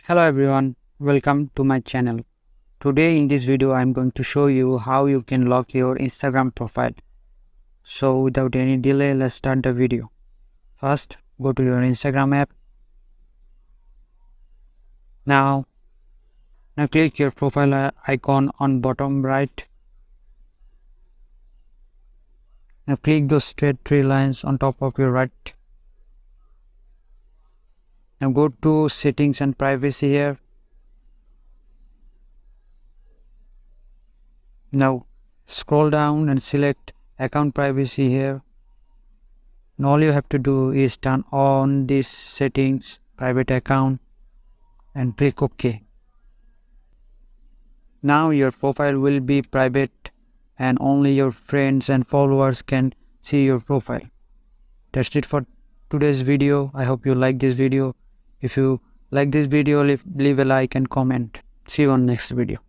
Hello everyone, welcome to my channel. Today in this video I am going to show you how you can lock your Instagram profile. So without any delay, let's start the video. First, go to your Instagram app. Now click your profile icon on bottom right. Now click those straight three lines on top of your right. Now go to settings and privacy here. Now scroll down and select account privacy here. And all you have to do is turn on this settings private account and click OK. Now your profile will be private and only your friends and followers can see your profile. That's it for today's video. I hope you like this video. If you like this video, leave a like and comment. See you on next video.